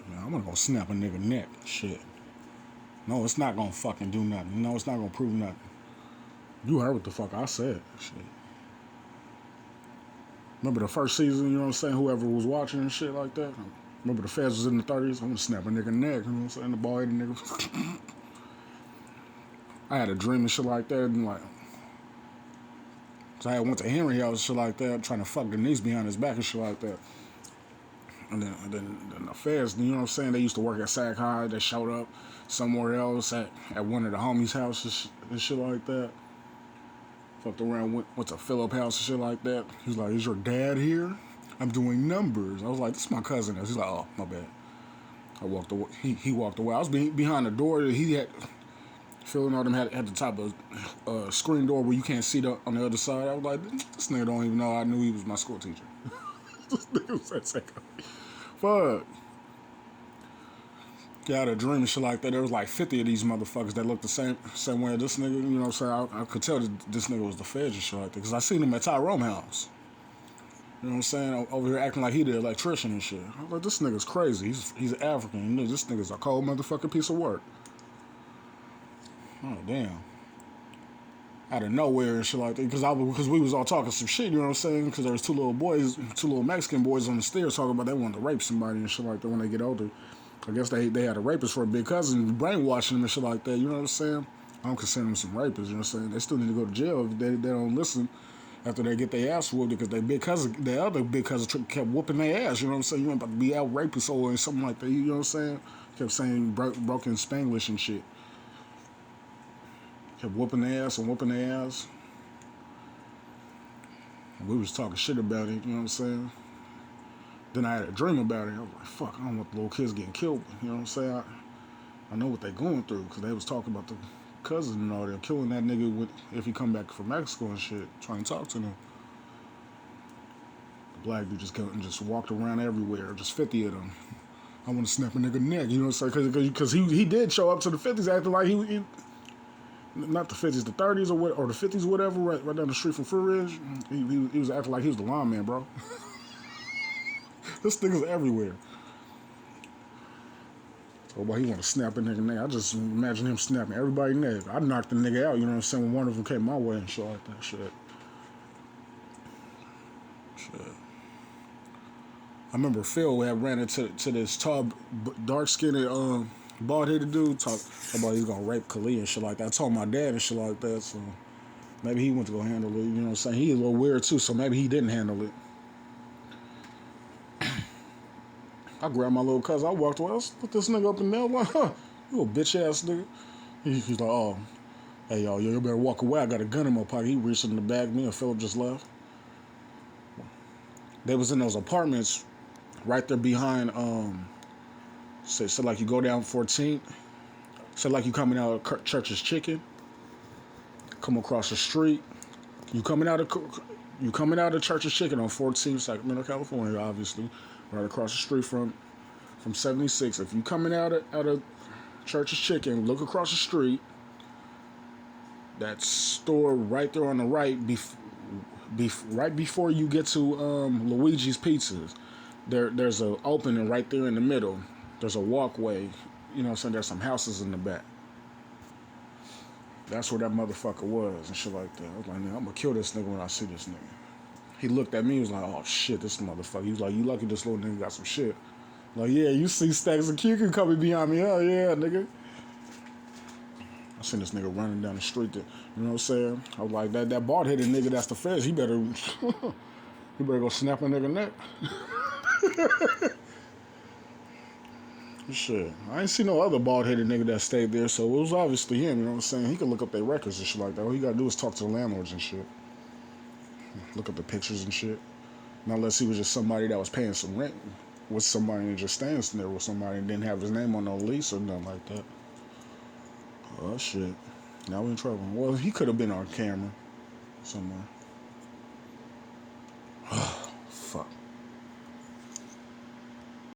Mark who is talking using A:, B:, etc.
A: Man, I'm gonna go snap a nigga neck. Shit. No, it's not gonna fucking do nothing. No, it's not gonna prove nothing. You heard what the fuck I said. Shit. Remember the first season, you know what I'm saying? Whoever was watching and shit like that. Remember the feds was in the 30s? I'm gonna snap a nigga neck, you know what I'm saying? The ball headed nigga. I had a dream and shit like that, and like, so I had went to Henry House and shit like that, trying to fuck the niece behind his back and shit like that. And then the feds, you know what I'm saying? They used to work at Sac High. They showed up somewhere else at one of the homies' houses and shit like that. Fucked around, went to Philip House and shit like that. He's like, "Is your dad here?" I'm doing numbers. I was like, "This is my cousin." He's like, "Oh, my bad." I walked away. He walked away. I was behind the door. He had Phil and all them had at the top of a screen door where you can't see on the other side. I was like, "This nigga don't even know I knew he was my school teacher." This nigga was that second. Fuck. Yeah, I had a dream and shit like that. There was like 50 of these motherfuckers that looked the same way as this nigga. You know what I'm saying? I could tell that this nigga was the feds and shit like that. Because I seen him at Tyrone House. You know what I'm saying? Over here acting like he the electrician and shit. I was like, this nigga's crazy. He's African. You know, this nigga's a cold motherfucking piece of work. Oh, damn. Out of nowhere and shit like that. Because we was all talking some shit, you know what I'm saying? Because there was two little Mexican boys on the stairs talking about they wanted to rape somebody and shit like that when they get older. I guess they had a rapist for a big cousin, brainwashing them and shit like that. You know what I'm saying? I don't consider them some rapists. You know what I'm saying? They still need to go to jail if they don't listen after they get their ass whooped because their other big cousin kept whooping their ass. You know what I'm saying? You ain't about to be out rapist or something like that. You know what I'm saying? Kept saying broken Spanglish and shit. Kept whooping their ass and whooping their ass. And we was talking shit about it. You know what I'm saying? Then I had a dream about it. I was like, fuck, I don't want the little kids getting killed. You know what I'm saying? I know what they going through because they was talking about the cousin and all that, killing that nigga if he come back from Mexico and shit, trying to talk to them. The black dude just walked around everywhere, just 50 of them. I want to snap a nigga neck, you know what I'm saying? Because he did show up to the 50s acting like he not the 50s, the 30s or the 50s, whatever, right down the street from Fruit Ridge. He was acting like he was the lineman, bro. This nigga's everywhere. So why he want to snap a nigga neck? I just imagine him snapping everybody's neck. I knocked the nigga out, you know what I'm saying, when one of them came my way and shit like that. Shit. I remember Phil had ran into this tall, dark-skinned, bald-headed dude talk about he's gonna rape Khalid and shit like that. I told my dad and shit like that, so maybe he went to go handle it, you know what I'm saying? He's a little weird too, so maybe he didn't handle it. I grabbed my little cousin, I walked away, I put this nigga up in there, like, huh, you a bitch-ass nigga. He's like, oh, hey, y'all, you better walk away. I got a gun in my pocket. He reached in the bag. Me and Philip just left. They was in those apartments right there behind, so like you go down 14th. So like you coming out of Church's Chicken. Come across the street. You coming out of Church's Chicken on 14th, Sacramento, California, obviously. Right across the street from 76. If you coming out of Church's Chicken, look across the street. That store right there on the right, right before you get to Luigi's Pizzas, there's an opening right there in the middle. There's a walkway. You know what I'm saying? There's some houses in the back. That's where that motherfucker was and shit like that. I was like, man, I'm gonna kill this nigga when I see this nigga. He looked at me, he was like, oh shit, this motherfucker. He was like, you lucky this little nigga got some shit. I'm like, yeah, you see Stacks and Q coming behind me. Oh yeah, nigga. I seen this nigga running down the street. You know what I'm saying? I was like, that bald headed nigga, that's the feds. He better go snap a nigga neck. Shit. I ain't see no other bald headed nigga that stayed there, so it was obviously him, you know what I'm saying? He could look up their records and shit like that. All he gotta do is talk to the landlords and shit. Look up the pictures and shit. Not unless he was just somebody that was paying some rent with somebody and just staying there with somebody and didn't have his name on no lease or nothing like that. Oh shit. Now we in trouble. Well, he could have been on camera somewhere. Fuck.